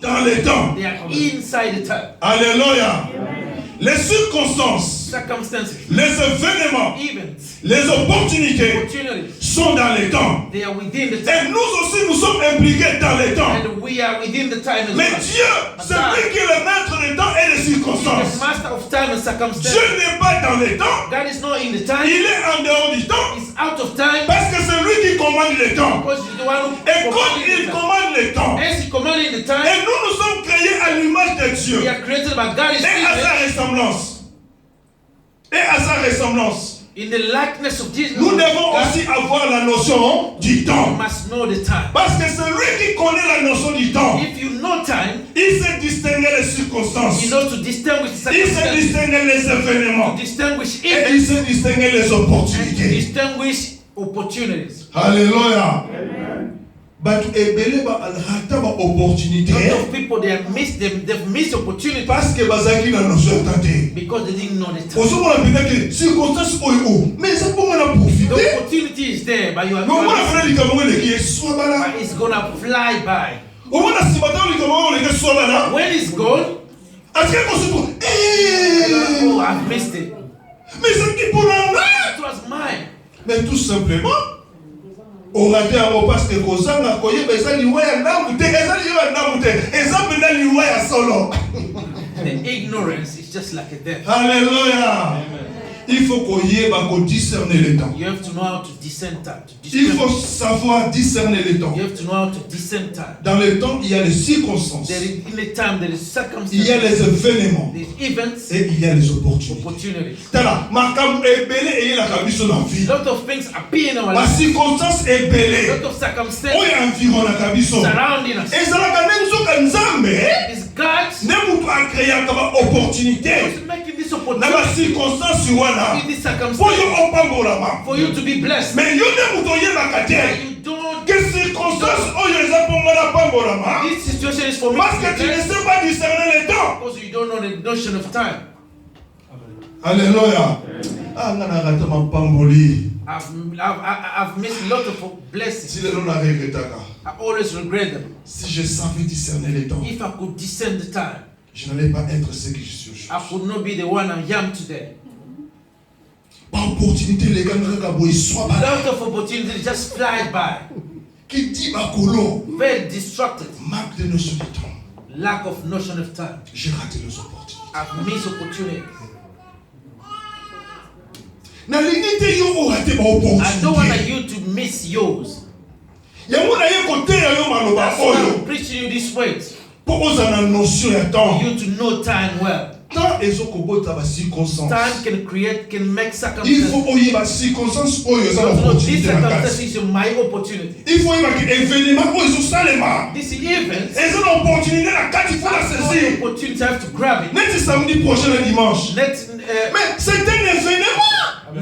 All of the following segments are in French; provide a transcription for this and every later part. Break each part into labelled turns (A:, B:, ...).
A: dans les temps.
B: They are inside the time.
A: Alléluia. Les circonstances,
B: Circumstances,
A: les événements,
B: events,
A: les opportunités
B: opportunities,
A: sont dans les temps.
B: they are within the
A: Et
B: time.
A: nous aussi, nous sommes impliqués dans les temps.
B: And we are within the time as
A: Mais
B: well.
A: Dieu, c'est lui qui est le maître des temps et des
B: The
A: circonstances.
B: master of time and circumstances.
A: Dieu n'est pas dans les temps.
B: God is not in the time.
A: Il est en dehors du temps.
B: He's out of time.
A: Parce que c'est lui qui commande les temps.
B: Because he's the one who
A: Et comme
B: commanded
A: il
B: the time.
A: commande les temps,
B: As he commanded the time,
A: et nous sommes créés à l'image de Dieu.
B: we are created by God is
A: Et à sa
B: image.
A: ressemblance. Et à sa ressemblance.
B: In the likeness of Jesus.
A: Nous devons
B: God,
A: aussi avoir la notion du
B: you
A: temps.
B: must know the time.
A: Parce que c'est lui qui connaît la notion du temps.
B: If you know time,
A: Il sait distinguer les circonstances.
B: you know to distinguish
A: Il sait
B: circumstances,
A: distinguer les événements.
B: to distinguish
A: Et
B: events,
A: il sait distinguer les
B: and to
A: opportunités.
B: distinguish opportunities.
A: Alléluia. Batu ebele ba alhata ba opportunité.
B: A lot of people they've missed opportunity
A: Parce que bazaki na notion tante.
B: because they didn't know the time.
A: Ozo mona peut-être circonstances oyo. Mais ça pour mona
B: The
A: profiter.
B: opportunity is there, but you are
A: Mais mona fera likamongo le qui est soit bala.
B: but it's gonna fly by.
A: Au mona sibata likamongo le qui soit bala.
B: When it's gone,
A: Est-ce que qu'on se trouve?
B: oh, I've missed it.
A: Mais c'est qui pour la
B: It was mine.
A: Mais tout simplement, on a dit à mon parce que Kozanga koye beza liwa ya ndamu te, eza liwa ya ndamu te, eza pena liwa ya solo.
B: The ignorance is just like a death.
A: Alléluia. Il faut qu'on y ait, qu'on discerner les temps.
B: You have to know how to discern time.
A: Il faut savoir discerner les temps.
B: You have to know how to discern time.
A: Dans les temps, il y a les circonstances,
B: There is, in the time, there is circumstances,
A: il y a les événements
B: there's events,
A: et il y a les opportunités.
B: opportunities.
A: Tala, makam ebele et la kabiso na vie.
B: A lot of things appear in our
A: La
B: lives.
A: circonstance
B: A
A: ebele.
B: lot of circumstances
A: Oyo environ na kabiso.
B: surrounding us.
A: Ezalaka nenzoka nzambe.
B: It's God
A: Ne mutu akreya kama opportunité.
B: who's making this
A: Na
B: opportunity
A: ba circonstance wana.
B: in this
A: Pour
B: circumstance
A: yo opambolama.
B: for you to be blessed.
A: Mais yo ne mutu oyebaka te.
B: You don't.
A: Que circonstance oyo eza pour moi na pambolama.
B: This situation is for me
A: Parce
B: to
A: que
B: be
A: tu ne
B: blessed
A: sais pas discerner les temps.
B: because you don't know the notion of time.
A: Alléluia. Ah, ngana rata mapamboli.
B: I've missed a lot of blessings.
A: Si les gens regrettaka.
B: I always regret them.
A: Si je savais discerner les temps,
B: If I could discern the time,
A: je n'allais pas être ce que je suis
B: I
A: aujourd'hui.
B: could not be the one I am today.
A: Par opportunité, les gars, nous avons soit
B: A
A: malade.
B: lot of opportunities just fly by.
A: Qui dit Bakolo,
B: Very distracted.
A: manque de notion du temps.
B: Lack of notion of time.
A: J'ai raté les opportunités.
B: I've missed opportunities.
A: Na limite yo o raté ma
B: I don't want
A: opportunité.
B: you to miss yours.
A: Yango na ye kote ya yo maloba
B: That's why
A: oyo.
B: I'm preaching you this way.
A: Pour oza na notion ya temps.
B: For you to know time well.
A: Temps ezokobota ba circonstance.
B: Time can make
A: Il
B: circumstances.
A: faut oyeba circonstance oyo eza na
B: No, this
A: opportunité na
B: circumstance
A: kati.
B: is my opportunity.
A: Il faut oyeba ke événement oyo ezosalema.
B: This event,
A: Eza na opportunité na kati, il faut la
B: the
A: saisir.
B: opportunity, I have to grab it.
A: Neti samedi prochain le dimanche. Mais c'est un événement.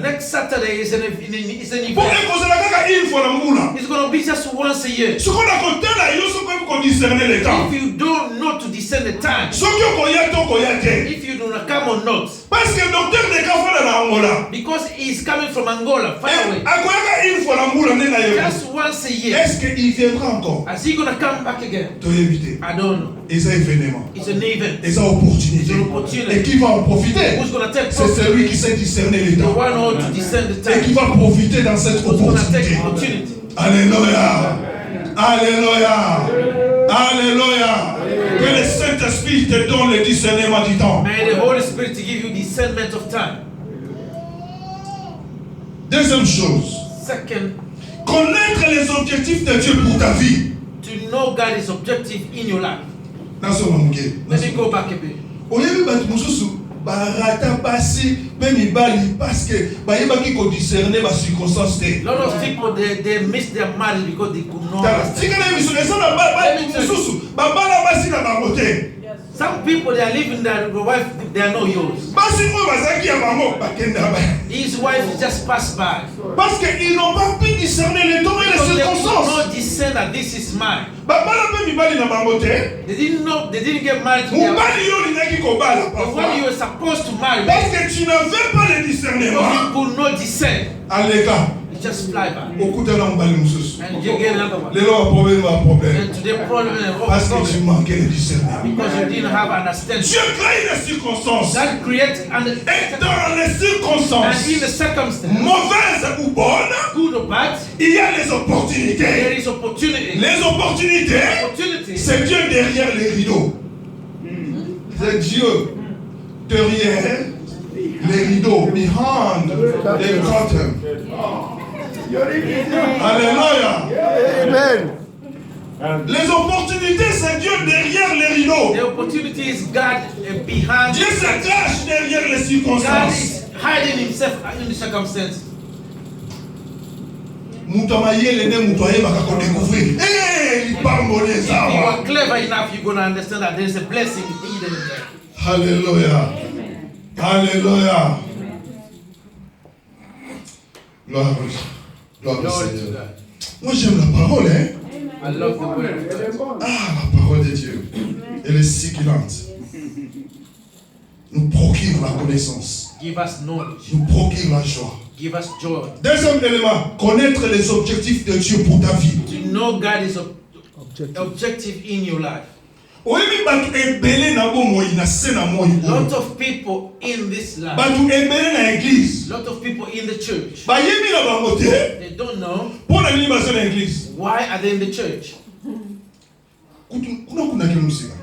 B: Next Saturday is an
A: Pour
B: event.
A: ekozela kaka une fois na mbula.
B: It's going to be just once a year.
A: Soki na kotala yo soki oyebi kodiscerner le temps.
B: If you don't know to discern the time,
A: Soki okoya te okoya te.
B: if you do not come or not,
A: Parce que docteur de kafala na Angola.
B: because he's coming from Angola, far away,
A: Akoyaka une fois na mbula nde na yo.
B: just once a year,
A: Est-ce qu'il viendra encore?
B: is he going to come back again?
A: Toyebi te.
B: I don't know.
A: Eza événement.
B: It's an event.
A: Eza opportunité.
B: It's an opportunity.
A: Et qui va en profiter?
B: Who's going to take
A: C'est
B: profit?
A: celui qui sait discerner les
B: The
A: temps.
B: one who to discern the
A: Et qui
B: time.
A: va profiter dans cette
B: Who's going to take
A: opportunité.
B: opportunity?
A: Alléluia. Alléluia. Alléluia. Que le Saint-Esprit te donne le discernement du temps.
B: May the Holy Spirit to give you discernment of time.
A: Deuxième chose,
B: Second,
A: connaître les objectifs de Dieu pour ta vie.
B: to know God is objective in your life. Let me go back a bit.
A: Oyebi bato mosusu barata pasi mpe mibali parce que bayebaki kodiscerne bacirconstance te.
B: A lot of people they miss their marriage because they could not
A: Tala,
B: understand.
A: tika na ye miso eza na bato mosusu babala basi na bango te.
B: Some people they are living their wife, they are not yours.
A: Basi oyo bazalaki ya bango bakenda ba.
B: His wife just passed by.
A: Parce qu'ils n'ont pas pu discerner les temps et les
B: Because they could
A: circonstances.
B: not discern that this is mine.
A: Babala mpe mibali na bango te.
B: They didn't know, they didn't get married to their wife.
A: Mobali yo olingaki kobala
B: But when you
A: parfois.
B: were supposed to marry,
A: Parce que tu n'avais pas le
B: because
A: discernement.
B: you could not discern.
A: Aleka,
B: You just fly by.
A: And
B: you get another one.
A: problème.
B: And today problem
A: Parce que tu manquais le discernement.
B: because you didn't have understanding.
A: Dieu crée les circonstances.
B: God creates
A: Et dans les
B: and
A: circonstances,
B: in the circumstance,
A: mauvaises ou bonnes,
B: good or bad,
A: il y a les opportunités.
B: there is opportunity.
A: Les opportunités,
B: Opportunity.
A: c'est Dieu derrière les rideaux. C'est Dieu derrière les rideaux. Behind the curtain. Alléluia.
C: Amen.
A: Les opportunités, c'est Dieu derrière les rideaux.
B: The opportunity is God behind.
A: Dieu se cache derrière les
B: God
A: circonstances.
B: is hiding himself in the circumstance.
A: Moutamayele ne moutoye baka ko découvrir. Eh, il parle mon
B: If you
A: sawa.
B: are clever enough, you're going to understand that there's a blessing hidden in there.
A: Alléluia. Alléluia. Gloire à Dieu. Gloire au
B: Glory to
A: Seigneur.
B: God.
A: Moi j'aime la parole, hein.
B: I love the word of God.
A: Ah, la parole de Dieu. Elle est succulente. Nous procure la connaissance.
B: Give us knowledge.
A: Nous procure la joie.
B: Give us joy.
A: Deuxième élément, connaître les objectifs de Dieu pour ta vie.
B: To know God is objective in your life.
A: Oyebi batu ebele na bomoi na se na moi.
B: Lot of people in this life.
A: Batu ebele na église.
B: Lot of people in the church.
A: Bayebi na bango te.
B: They don't know
A: Pona nini baza na église.
B: why are they in the church.
A: Kuna kimusika.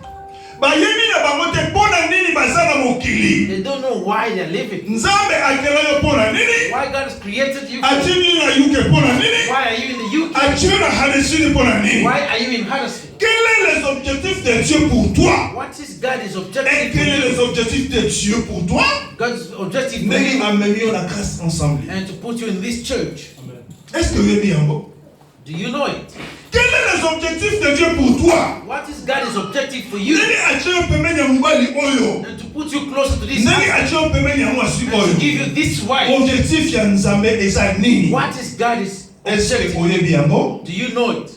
A: Bayebi na bango te pona nini baza na mokili.
B: They don't know why they're living.
A: Nzambe akela yo pona nini?
B: Why God has created you.
A: Atini na yuke pona nini?
B: Why are you in the UK?
A: Atini na Huddersfield pona nini?
B: Why are you in Huddersfield?
A: Quels sont les objectifs de Dieu pour toi?
B: What is God's
A: Et
B: objective for
A: quels sont
B: you?
A: les objectifs de Dieu pour toi?
B: God's objective for
A: Negi
B: you
A: amemi la grâce ensemble.
B: and to put you in this church.
A: Est-ce que vous avez bien bon?
B: Do you know it?
A: Quels sont les objectifs de Dieu pour toi?
B: What is God's objective for you?
A: Negi atio pemeni ya mubali oyo.
B: And to put you closer to this
A: Negi
B: house
A: atio pemeni ya mwasi
B: and to
A: oyo.
B: give you this wife.
A: Objectif ya Nzambe eza nini?
B: What is God's
A: Est-ce que
B: objective?
A: vous avez bien bon?
B: Do you know it?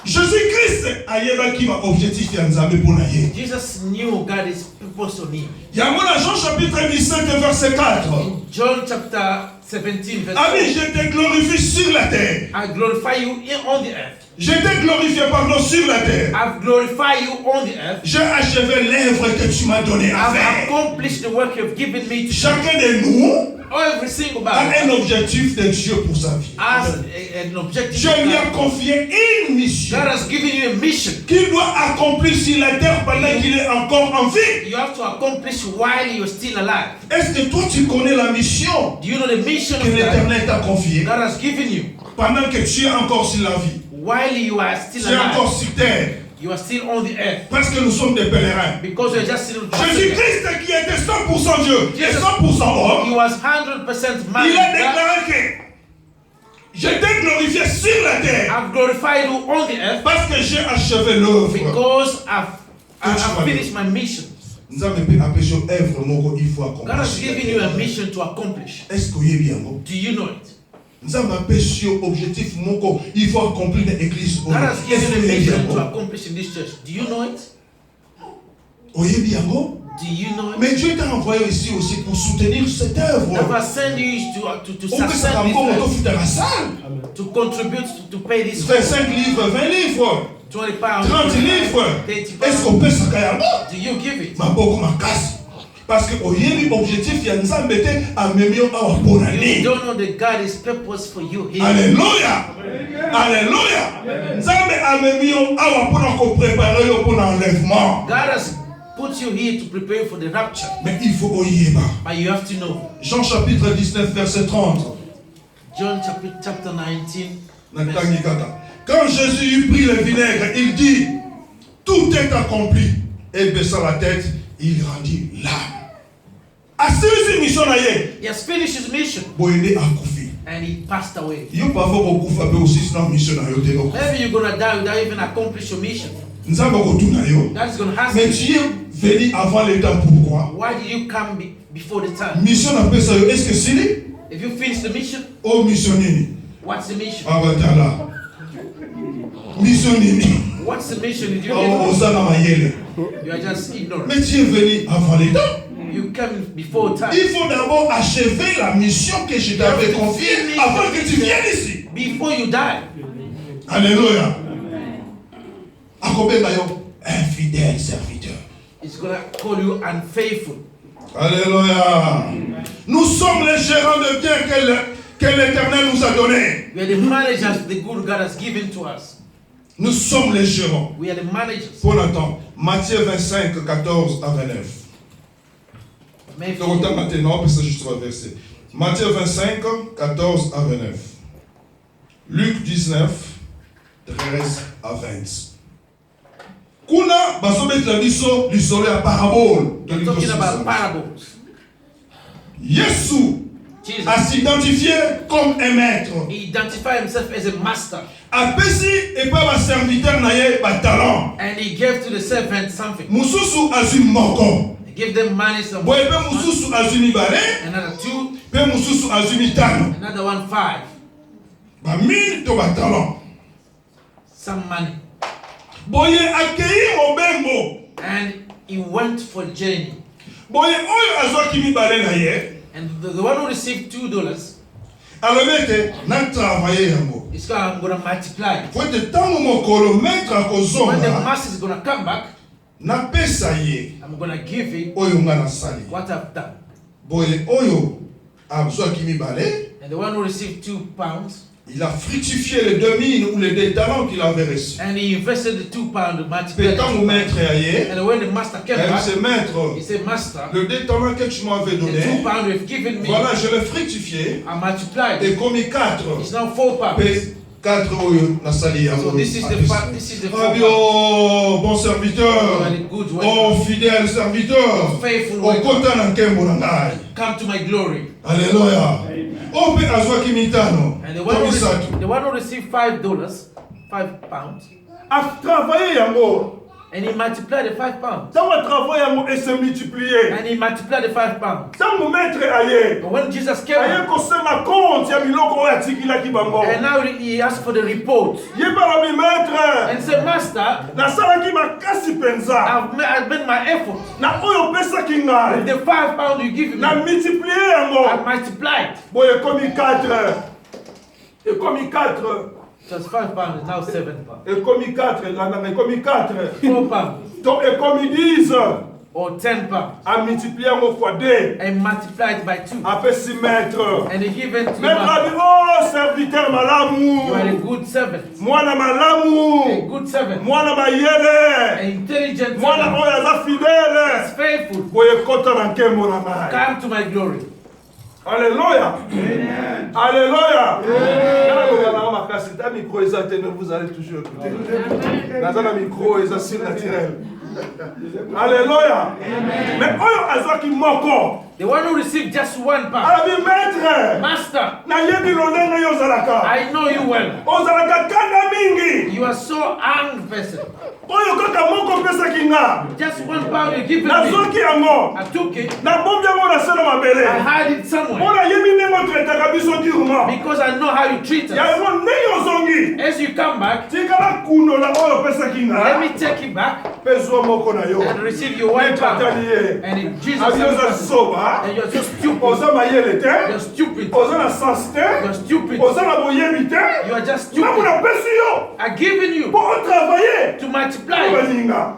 A: Jésus-Christ ayebaki ba objectif ya Nzambe pona ye.
B: Jesus knew God's purpose on him.
A: Yango na Jean chapitre 17 verset 4.
B: In John chapter 17 verse 4,
A: Ami, je te glorifie sur la terre.
B: I glorify you on the earth.
A: Je t'ai glorifié, pardon, sur la terre.
B: I've glorified you on the earth.
A: J'ai achevé l'œuvre que tu m'as donné à
B: I've
A: faire.
B: accomplished the work you've given me to do.
A: Chacun de nous
B: Every single
A: a un
B: man
A: objectif de Dieu pour sa vie.
B: has an objective.
A: Dieu lui a
B: God
A: confié une mission
B: has given you a mission.
A: qu'il doit accomplir sur la terre pendant qu'il est encore en vie.
B: You have to accomplish while you're still alive.
A: Est-ce que toi tu connais la mission
B: Do you know the mission
A: que
B: of God
A: l'Éternel t'a confiée
B: God has given you?
A: pendant que tu es encore sur la vie?
B: While you are still
A: Tu es encore
B: alive,
A: sur terre
B: you are still on the earth.
A: parce que nous sommes des pèlerins.
B: Because you're just still
A: Jésus-Christ qui était 100% Dieu et
B: Jesus.
A: 100% homme,
B: He was 100% man.
A: il a déclaré que je t'ai glorifié sur la terre
B: I've glorified you on the earth
A: parce que j'ai achevé l'œuvre.
B: because I've finished my mission.
A: Nzambe pe apesho œuvre moko il faut
B: God has
A: accomplir.
B: given you a mission to accomplish.
A: Est-ce que vous bien bon?
B: Do you know it?
A: Nzambe apesho objectif moko il faut accomplir dans l'église.
B: God has
A: Est-ce
B: given
A: que
B: you a
A: vous bien
B: mission to
A: bon?
B: accomplish in this church. Do you know it?
A: Oye bien bon?
B: Do you know it?
A: Mais Dieu t'a envoyé ici aussi pour soutenir cette
B: God
A: œuvre.
B: has sent you to
A: On peut
B: sustain
A: encore
B: this,
A: faire la salle.
B: to contribute to pay this
A: 25 livres, 20 livres,
B: 20 pounds,
A: 30 livres.
B: 30
A: Est-ce qu'on
B: pounds.
A: peut s'accailler?
B: Do you give it?
A: Ma beaucoup ma casse. Parce que oyebi objectif ya Nzambe te amemio awa pona
B: You
A: nini.
B: don't know that God is purpose for you here.
A: Alléluia. Alléluia. Nzambe amemio awa pona ko préparer yo pona enlèvement.
B: God has put you here to prepare you for the rapture.
A: Mais il faut oyeba.
B: But you have to know.
A: Jean chapitre 19 verset 30.
B: John chapter 19.
A: Natangi kaka. Quand Jésus eut pris le vinaigre, il dit tout est accompli. Et baissa la tête, il rendit l'âme. Assurez mission na ye.
B: He has finished his mission
A: Boyende akufi.
B: and he passed away.
A: Yo parfois kokufa pe aussi sinon mission na yo te ko.
B: Maybe you're gonna die without even accomplish your mission.
A: Nzambe ko tuna yo.
B: God is gonna ask
A: Mais
B: you,
A: tu es venu avant le temps pourquoi?
B: why did you come before the time?
A: Mission na pesa yo est-ce que c'est
B: If you finish the mission,
A: oh mission nini?
B: what's the mission?
A: Abatala. Mission nini?
B: What's the mission? Did you
A: Oh
B: get?
A: osana mayele.
B: You are just ignorant.
A: Mais tu es venu avant le temps.
B: You come before time.
A: Il faut d'abord achever la mission que je t'avais confiée avant que tu viennes ici.
B: Before you die.
A: Alléluia. Infidèle serviteur.
B: It's going to call you unfaithful.
A: Alléluia. Nous sommes les gérants de biens que l'Éternel nous a donnés.
B: We are the managers the good God has given to us.
A: Nous sommes les gérants.
B: We are the managers.
A: Pour l'instant, Matthieu 25, 14 à 29. Maintenant, parce que je trouve verset. Matthieu 25, 14 à 29. Luc 19, 13 à 20. Kuna basometla biso lisolo ya parabole.
B: Talking about parables.
A: Yesu a s'identifié comme un maître.
B: He identified himself as a master.
A: Apesi et pas ba serviteur na ye ba talent.
B: And he gave to the servant something.
A: Mususu azui moko.
B: He gave them money some.
A: Boye pe mususu azui mibale.
B: Another 2.
A: Pe mususu azui mitano.
B: Another 1 5.
A: Ba mine to ba talent.
B: Some money.
A: Boye akei mobengo.
B: And he went for journey.
A: Boye oyo azwaki mibale na ye.
B: And the one who received $2.
A: Alobete na travailler yango.
B: It's going, I'm going to multiply.
A: Faut de tango mokolo maître akozonga.
B: When the master is going to come back,
A: na pesa ye.
B: I'm going to give him
A: Oyo nga na sali.
B: what I've done.
A: Boye oyo azwaki mibale.
B: And the one who received £2,
A: il a fructifié les 2 mines ou les 2 talents qu'il avait reçus.
B: and he invested the £2 multiplied.
A: Mais quand mon maître est allé,
B: And when the master came
A: elle
B: back,
A: se maître,
B: he said, Master,
A: le 2 talents que tu m'avais
B: the
A: donné,
B: £2 you've given me,
A: voilà, je l'ai fructifié
B: I multiplied
A: et
B: it.
A: commis 4.
B: It's now £4.
A: Et 4 oyo na sali ya.
B: So this is the
A: Fabio, bon serviteur,
B: You are the good
A: oh
B: worker.
A: fidèle serviteur,
B: Faithful
A: au
B: worker.
A: kota na nkembo na ngai.
B: Come to my glory.
A: Alléluia. Ope azwaki mitano.
B: And the one who received £5, £5,
C: a travaillé yango.
B: and he multiplied the £5.
C: Tango a travaillé yango et se multiplié.
B: And he multiplied the £5.
C: Tango maître aye.
B: But when Jesus came
C: Aye
B: back,
C: kosenga compte ya biloko oyo atikilaki bango.
B: and now he asked for the report.
C: Ye balobi maître.
B: And said, Master,
C: Nasalaki makasi penza.
B: I've made my effort.
C: Na oyo opesaki ngai.
B: With the £5 you give me,
C: Na multiplié yango.
B: I multiplied.
C: Boye ekomi 4. Ekomi 4.
B: Just £5 is now £7.
C: Ekomi 4. Landa ekomi 4.
B: £4
C: Donc ekomi 10.
B: or £10.
C: A multiplié yango fois 2.
B: And multiplied by 2.
C: Apesi maître.
B: And he given to the
C: Maître a dit,
B: master.
C: oh serviteur
B: You are a
C: malamu.
B: good servant.
C: Mwana
B: A
C: malamu.
B: good servant.
C: Mwana mayele.
B: An intelligent
C: Mwana
B: servant.
C: oyo aza fidèle.
B: Is faithful.
C: Boye kota na nkembo na ngai.
B: Come to my glory.
C: Alléluia. Alléluia. Nana na makasi ta micro eza te, mais vous allez toujours écouter. Naza na micro eza surnaturel. Alléluia. Mais oyo azwaki moko.
B: The one who received just £1.
C: Alabi maître.
B: Master,
C: Nayebi lolenge yo ozalaka.
B: I know you well.
C: Ozalaka kanda mingi.
B: You are so angry person.
C: Oyo kaka moko pesaki nga.
B: Just £1 you give me.
C: Nazoki yango.
B: I took it.
C: Na bombi yango na se na mabele.
B: I hide it somewhere.
C: Ona yebi ndenge otretaka biso durement.
B: Because I know how you treat us.
C: Yango ndenge ozongi.
B: As you come back,
C: Tikala kuno na oyo pesaki
B: let
C: nga.
B: me take it back
C: Pe zwa moko na yo.
B: and receive your £1.
C: Ekatali ye.
B: And in Jesus'
C: Abi oza
B: name,
C: soba.
B: and you're so stupid.
C: Oza mayele te.
B: You're stupid.
C: Oza na sens te.
B: You're stupid.
C: Oza na boyebi te.
B: You are just
C: Namu
B: stupid.
C: na pesi yo.
B: I've given you
C: Po otravailler.
B: to multiply.
C: Baninga.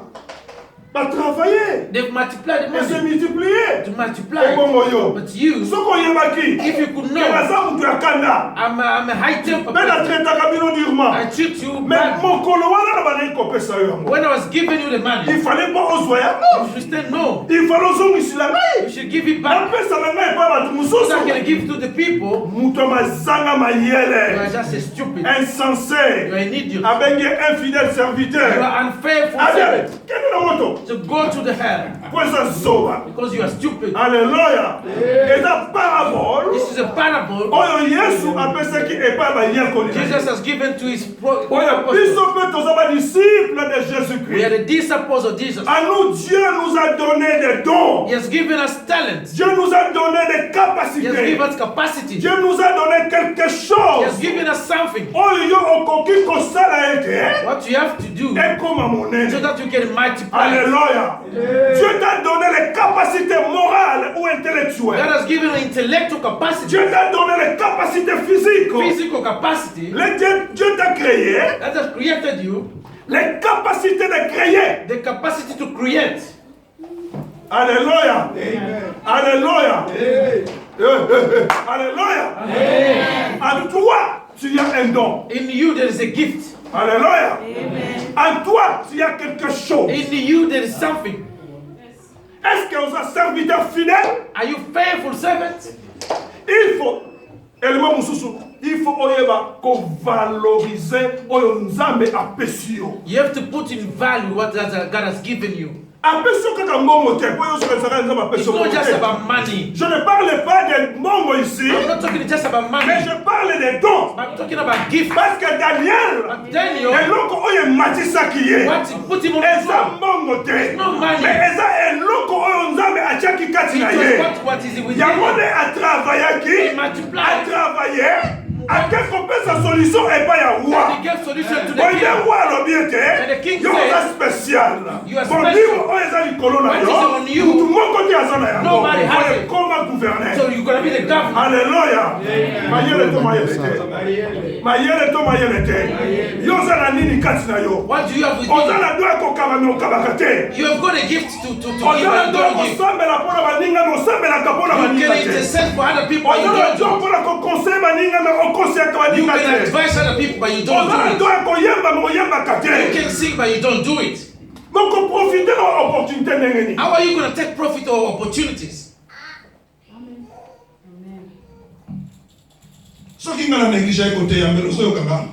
C: Ba travailler.
B: They've multiplied the
C: Et se
B: money
C: multiplier.
B: to multiply.
C: Ebongo yo.
B: But you,
C: Soko oyebaki.
B: if you could
C: Ke
B: know,
C: naza mutu ya kanda.
B: I'm a high temper
C: Mpe na
B: person.
C: tretaka bino durement.
B: I treat you
C: Mais
B: bad.
C: mokolo wana na bandaki kopesa yo yango.
B: When I was giving you the money,
C: Il fallait pas ozwa
B: you
C: yango.
B: should say no.
C: Il fallait ozongisila
B: You
C: ngai.
B: should give it back.
C: Napesa na ngai epai bato
B: So
C: mosusu.
B: I can give to the people.
C: Mutu mazanga
B: You
C: mayele.
B: are just a stupid.
C: Insensé.
B: You are an idiot.
C: Abengi infidèle
B: You
C: serviteur.
B: are unfaithful
C: Abe,
B: servant.
C: kende na moto.
B: So go to the hell
C: Po eza zoba.
B: because you are stupid.
C: Alléluia. Eza parabole.
B: This is a parable
C: Oyo Yesu apesaki epai bayekoli.
B: Jesus has given to his
C: Oyo
B: apostles.
C: biso mpe toza badisciple de
B: We are
C: Jésus-Christ.
B: the disciples of Jesus.
C: À nous, Dieu nous a donné des dons.
B: He has given us talents.
C: Dieu nous a donné des
B: He has
C: capacités.
B: given us capacity.
C: Dieu nous a donné quelque
B: He has
C: chose.
B: given us something.
C: Oyo yo okoki kosala ete.
B: What you have to do do
C: et comme à mon aide.
B: so that you can multiply.
C: Alléluia. Dieu t'a donné les capacités morales ou
B: God
C: intellectuelles.
B: has given you intellectual capacity,
C: Dieu t'a donné les capacités physiques.
B: physical capacity
C: Dieu t'a créé
B: that has created you,
C: les capacités de créer.
B: the capacity to create.
C: Alléluia. Alléluia. Alléluia. En toi, tu as un don.
B: In you there is a gift.
C: Alléluia. En toi, tu as quelque chose.
B: In you there is something.
C: Est-ce que vous êtes serviteur fidèle?
B: Are you faithful servant?
C: Il faut, élément mususu, il faut oyeba ko valoriser oyo nzambe apesio.
B: You have to put in value what God has given you.
C: Apesio kaka mbongo te, po yo so saka nzambe
B: It's
C: apesio.
B: not just about money.
C: Je ne parle pas de mbongo ici,
B: I'm not talking just about
C: mais
B: money.
C: je parle des dons.
B: I'm talking about gift.
C: Parce que Daniel,
B: But Daniel,
C: eloko oyo matisaki ye,
B: what he put him on the
C: eza
B: throne,
C: mbongo te,
B: no money.
C: mais eza eloko oyo nzambe atiaki kati
B: It
C: na
B: was
C: ye.
B: what is it with
C: Yango
B: him?
C: nde atravaillaki,
B: He multiplied.
C: atravaille, ake kopesa solution epai ya roi.
B: He gave solution to the
C: Oye
B: king.
C: roi alobi
B: And the
C: ete
B: king
C: yo
B: said,
C: oza spécial.
B: you are
C: Bon
B: special.
C: livre oyo eza likolo na
B: What is
C: yo,
B: on you?
C: mutu moko te aza na yango.
B: Nobody has
C: Oyo
B: it.
C: ekoma gouverneur.
B: So you're gonna be the governor.
C: Alléluia. Mayele to mayele te. Mayele to mayele te. Yo oza na nini kati na yo?
B: What do you have with
C: Oza
B: you?
C: na droit kokaba me okabaka te.
B: You have got a gift to give
C: Oza na
B: and
C: droit
B: don't give.
C: kosambela mpona baninga me osambelaka mpona
B: You
C: baninga
B: can
C: te.
B: intercede for other people, but
C: Oza
B: you
C: na
B: don't
C: droit
B: do it.
C: mpona kokonseye baninga me okosiaka
B: You
C: baninga
B: can
C: te.
B: advise other people, but you don't
C: Oza na
B: do it.
C: droit koyemba me oyembaka
B: You
C: te.
B: can sing, but you don't do it.
C: Donc profite na opportunité ndenge nini?
B: How are you going to take profit of opportunities?
A: soki nga na néglige côté ya mbelo soyo kanga.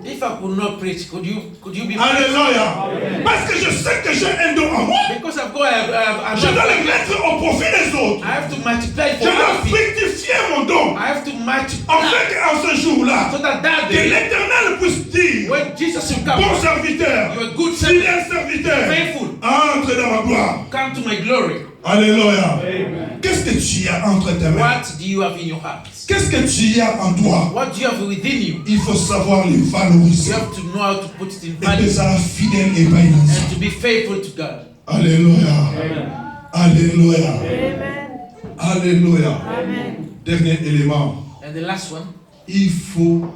B: If I could not preach, could you be?
A: Alléluia. Parce que je sais que j'ai un don en moi.
B: Because I've got a
A: Je dois le mettre au profit des autres.
B: I have to multiply
A: Je
B: for
A: dois
B: other people.
A: fructifier mon don.
B: I have to multiply
A: Afin qu'en ce jour-là,
B: so that
A: que
B: day,
A: l'Éternel puisse dire,
B: when Jesus will come,
A: bon serviteur,
B: you're a good
A: fidèle
B: servant,
A: serviteur,
B: faithful,
A: entre dans ma gloire.
B: come to my glory.
A: Alléluia. Qu'est-ce que tu as entre tes mains?
B: What do you have in your heart?
A: Qu'est-ce que tu as en toi?
B: What do you have within you?
A: Il faut savoir les
B: You
A: valoriser.
B: have to know how to put it in
A: Et
B: value
A: que ça soit fidèle et bailant.
B: and to be faithful to God.
A: Alléluia. Alléluia. Alléluia. Dernier élément.
B: And the last one,
A: Il faut